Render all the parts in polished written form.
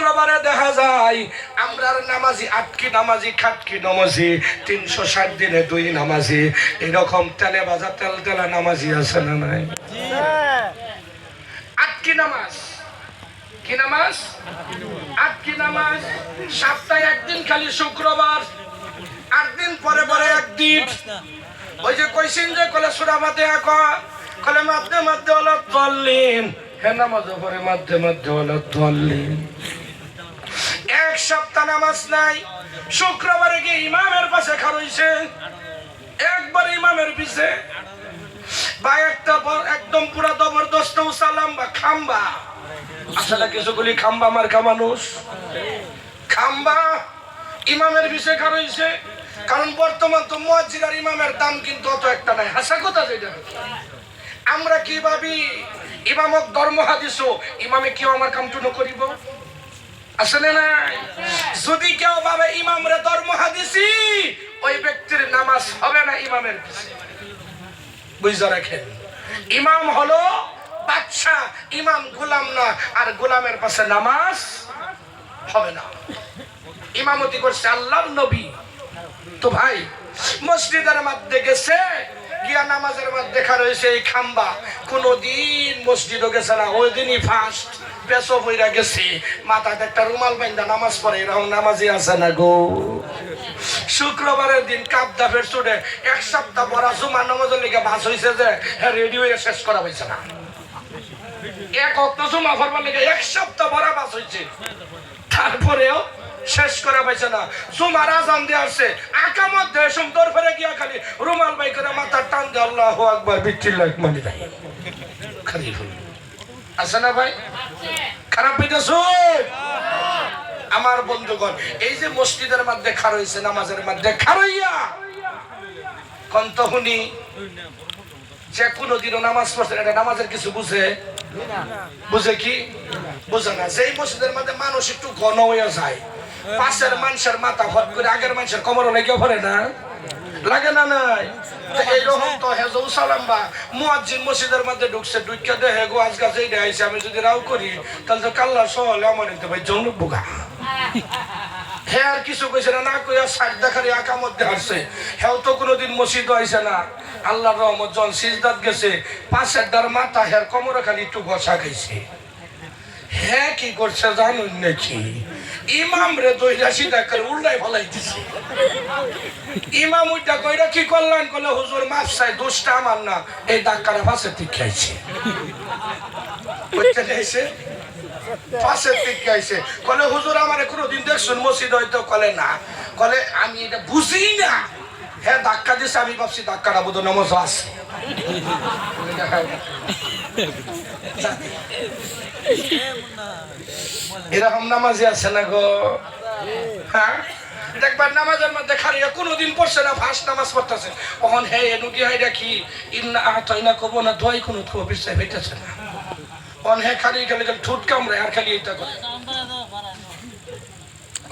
শুক্রবারে দেখা যায় আমরার নামাজি আটকি নামাজি খাটকি নামাজি 360 দিনে 2 নামাজি এরকম তেলে ভাজা তেল তেলা নামাজি আছে না নাই? আটকি নামাজ কি নামাজ? আটকি নামাজ সপ্তাহে একদিন খালি শুক্রবার, 8 দিন পরে পরে একদিন। ওই যে কইছেন যে কলে সূরা ফাতিহা কলে মধ্যে মধ্যে হলো দলিন, হে নামাজ পরে মধ্যে মধ্যে হলো দলিন। এক সপ্তাহ নামাজ নাই। শুক্রবারে কি ইমামের পাশে খারইছে, একবার ইমামের পিছে বা একটা একদম পুরা জবরদস্ত সালাম বা খাম্বা। আসলে কিছুগুলি খাম্বা মার্কা মানুষ, খাম্বা ইমামের পিছে খারইছে। কারণ বর্তমান তো মুয়াজ্জিন আর ইমামের দাম কিন্তু অত একটা নাই। হাসা কথা যেটা আমরা কি ভাবি ইমামক দরমহা দিছো, ইমামে কেউ আমার কামটুনো করিব? আসলে নাই। যদি কেউ ভাবে ইমামরে দরমহা দিছি, ওই ব্যক্তির নামাজ হবে না ইমামের পিছে। বুঝা রাখেন, ইমাম হলো বাদশা, ইমাম গোলাম না, আর গোলামের পাশে নামাজ হবে না। ইমামতি করছে আল্লাহর নবী। তো ভাই মসজিদের মধ্যে গেছে গিয়া নামাজের মধ্যে দেখা রয়েছে এই খাম্বা, কোনদিন মসজিদও গেছে না, ওই দিনই ফার্স্ট পেছো বইরা গেছে, মাথাতে একটা রুমাল বান্ধা নামাজ পড়ে, এরকম নামাজি আছে না গো? শুক্রবারের দিন কাবদা ফের ছুটে 1 সপ্তাহ পরা জুমার নামাজের লিগে বাস হয়েছে যে হ্যাঁ রেডি হয়ে শেষ করা হয়েছে না। এক অক্ত জুমা ফরবার লিগে 1 সপ্তাহ পরা বাস হয়েছে, তারপরেও শেষ করা পাইছে না। জুমার আজান দিয়ে আসছে, আকামত দিয়ে সুন্দর ফেরে গিয়া খালি রুমাল বাই করে মাথার টান দিয়ে আল্লাহু আকবার বিচ্ছিল লাইক মানে ভাই খালি আছে না ভাই? খারাপ হইতেছ আমার বন্ধুগণ। এই যে মসজিদের মধ্যে খার হইছে, নামাজের মধ্যে খারইয়া কন্তহুনি যে কোনদিনও নামাজ পড়ছে এটা নামাজের কিছু বুঝে? বুঝে কি? বুঝে না। যেই মসজিদের মধ্যে মানুষ একটু ঘন হয়ে যায়, পাশের মানুষের মাথা হট করে আগের মানুষের কোমরও লেগে পড়ে না, লাগে না? নাই এইরকম তো হেজৌ সালাম বা মুয়াজ্জিন মসজিদের মধ্যে ঢুকছে, ঢুকে দেখে গো আজকে যেটা আইছে আমি যদি রাও করি তাহলে তো কাল্লা সহলে আমার নিতে ভাই জন্য বোকা। হ্যাঁ আর কিছু কইছে না, না কইয়া সাইড দেখারি আঁকা মধ্যে হারছে। হ্যাঁ তো কোনোদিন মসজিদ আইছে না, আল্লাহর রহমত জন সিজদাত গেছে, পাশের ডার মাথা হ্যাঁ কোমরে খালি একটু ঘষা খাইছে। হ্যাঁ কি করছে জানুন নাকি? ইমাম রে দইরা সিধা করে উল্টাই ফলাই দিছে। ইমাম উইটা কইরা কি করলেন? কলে হুজুর মাফ চাই, দোষটা আমার না, এই ডাক্তারে পাশের দিক খাইছে। বুঝতে চাইছে পাশের দিক খাইছে। কলে হুজুর আমারে কোনোদিন দেখছুন মসজিদ হয়তো? কলে না। কলে আমি এটা বুঝি না। হ্যাঁ ধাক্কা দিছে, আমি ভাবছি ধাক্কাটা বোধ নামাজ আছে। এরকম নামাজি আছে না গো? হ্যাঁ দেখবার নামাজের মধ্যে খারিয়া কোনোদিন পড়ছে না, ফার্স্ট নামাজ পড়তেছে, কখন হে এনু কি হয় কি ইন্না আতাইনা কব না দোয়াই কোনো তো বিশ্বাস হইতেছে না। অন হে খালি খালি খালি ঠুট কামড়ে আর খালি এইটা করে।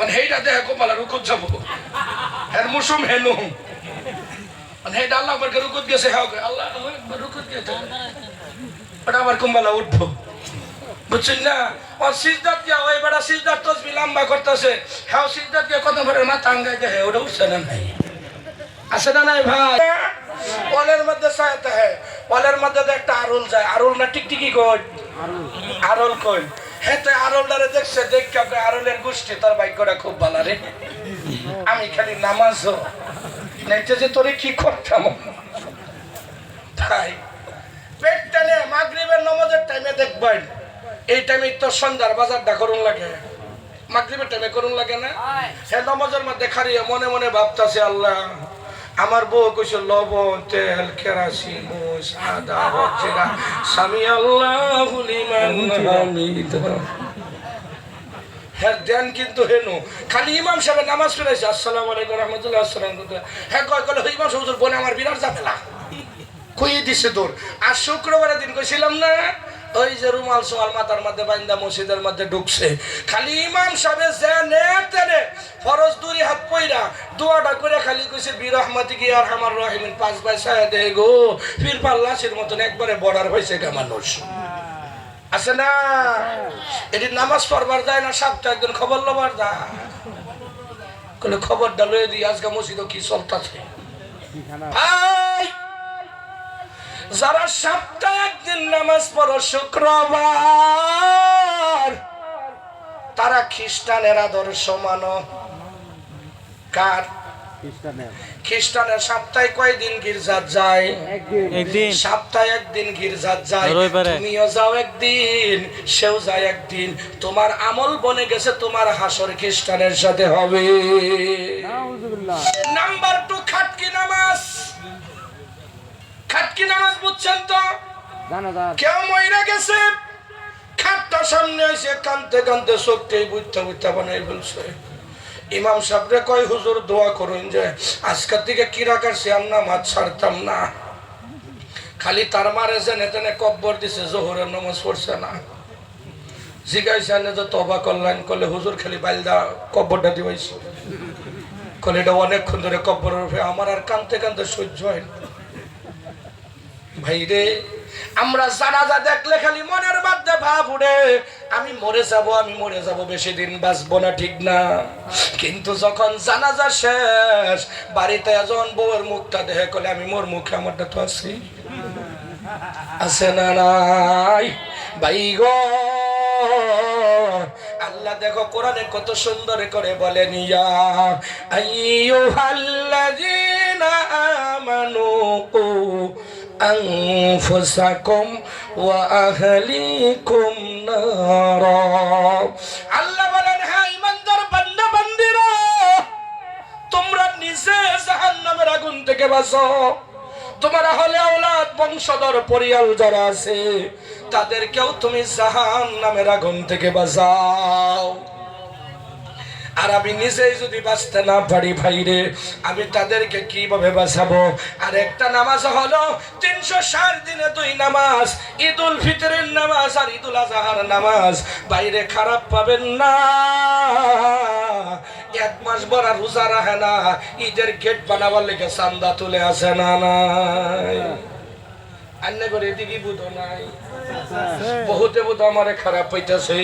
অন হেইটা দেখে কোপালা রুকুত যাব, হের মুসুম হেনু অন হেইটা আল্লাহ আকবার রুকুত গেছে, হ্যাঁ আল্লাহ আকবার রুকুত গেছে, ওটা আবার কুম্বালা উঠবো। বুঝছেন না? ও সিজদাত দিয়া ওই বেটা সিজদাত তসবিহ লম্বা করতেছে, হ্যাঁ সিজদাত দিয়া কত ভরে মাথা আঙ্গাই দেয়, ওটা উঠছে না নাই? আছে না নাই ভাই? ওলের মধ্যে সায়াতে হ্যাঁ, ওলের মধ্যে তো একটা আরুল যায়, আরুল না টিকটিকি কই? আরুল কই? হ্যাঁ তো আরুলটারে দেখছে, দেখে আরুলের গোষ্ঠী তোর ভাগ্যটা খুব ভালো রে, আমি খালি নামাজও নেটে যে তোরে কি করতাম তাই পেট টানে মাগরিবের নামাজের টাইমে দেখবেন, এই টাইমে তো সন্ধ্যার বাজারটা করুন লাগে, মাগরিবের টাইমে করুন লাগে না? হ্যাঁ নামাজের মধ্যে খারিয়ে মনে মনে ভাবতাছে আল্লাহ আমার বউ কইছে লবণ তেল কেরাসিন সাদা হজিরা সামি আল্লাহু লিমান হামিদা। হ্যাঁ দেন কিন্তু হেনু খালি ইমাম সাহেব নামাজ পড়াইছে আসসালামু আলাইকুম রাহমাতুল্লাহ আসসালাম, হ্যাঁ কয় কলে ইমাম হুজুর বনে আমার বিরাট ঝামেলা কইয়ে দিছে তোর। আর শুক্রবারের দিন কইছিলাম না ওই যে রুমাল সোয়াল মাথার মধ্যে বাইন্দা মসজিদের মধ্যে ঢুকছে, খালি ইমাম সাহেব জেনে ফরজ 2 হাত পইরা দোয়াটা করে খালি কইছে বিরহমাতিকি আরহামার রাহিমিন 5 ভাই সায়া দে গো, পীর পাল্লাসের মতন একবারে বর্ডার হইছে গা মানুষ। আছে না? এটি নামাজ পড়বার যায় না, সপ্তাহে একদিন খবর লবার যায়। কলে খবরটা লয়ে দিই আজকে মসজিদে কি চলতেছে। যারা সপ্তাহে একদিন নামাজ পড়ো শুক্রবার, তারা খ্রিস্টানের আদর্শ মানো। কার? খ্রিস্টানের সপ্তাহে কয়দিন গির্জাত যায়? একদিন। সপ্তাহে একদিন গির্জাত যায়। তুমিও যাও একদিন, সেও যায় একদিন। তোমার আমল বনে গেছে, তোমার হাসর খ্রিস্টানের সাথে হবে। নাম্বার 2, খাটকি নামাজ। খাটকি নামাজ বুঝছেন তো? কেউ মইরা গেছে, খাটটা সামনে এসে কানতে কানতে চোখটাই বুঝতে বুঝতে বানাই বলছে। ইমাম সাহেবরে কয়, হুজুর দোয়া করুন যে আজকের থেকে কি রাখার সে আর নামাজ ছাড়তাম না। খালি তার মারে জেনে তেনে কব্বর দিছে, জোহরের নামাজ পড়ছে না। জিজ্ঞাসা যে তবা করলেন, করলে হুজুর খালি বাইলদা কব্বরটা দিবাইছে। কলে এটা অনেকক্ষণ ধরে কব্বরের উপরে, আমার আর কানতে কানতে সহ্য হয় না। ভাই রে, আমরা জানাজা দেখলে খালি মনের মধ্যে ভাব উঠে, আমি মরে যাব, আমি মরে যাব, বেশি দিন বাঁচবো না, ঠিক না? কিন্তু যখন জানাজা শেষ, বাড়িতে যখন বউয়ের মুখটা দেখে, কলে আমি মোর মুখে আমারটা তো আছি, আছে না নাই? ভাই গো, আল্লাহ দেখো কোরআনে কত সুন্দর করে বলেন, ইয়া আইয়ুহাল্লাযীনা আমানু কু আনফুসাকুম ওয়া আহলিকুম নারা। আল্লাহ বলেন, হ্যাঁ ঈমানদার বান্দা বান্দীরা, তোমরা নিজে জাহান্নামের আগুন থেকে বাঁচো, তোমার আহলে আওলাদ বংশধর পরিয়াল যারা আছে তাদেরকেও তুমি জাহান্নামের আগুন থেকে বাঁচাও। আর আমি নিজেই যদি বাঁচতে না পারি ভাইরে, আমি তাদেরকে কিভাবে বাঁচাবো? আর একটা নামাজ হলো 360 দিনে 2 নামাজ, ঈদুল ফিতরের নামাজ আর ঈদুল আজহার নামাজ। বাইরে খারাপ পাবেন না, 1 মাস বড় রোজা রাখে না, ঈদের গেট বানাবার লেগে চান্দা তুলে আসে না নাই? আন্নে করে দিকে বুধ নাই, বহুতে বুধ আমারে খারাপ পাইতেছে।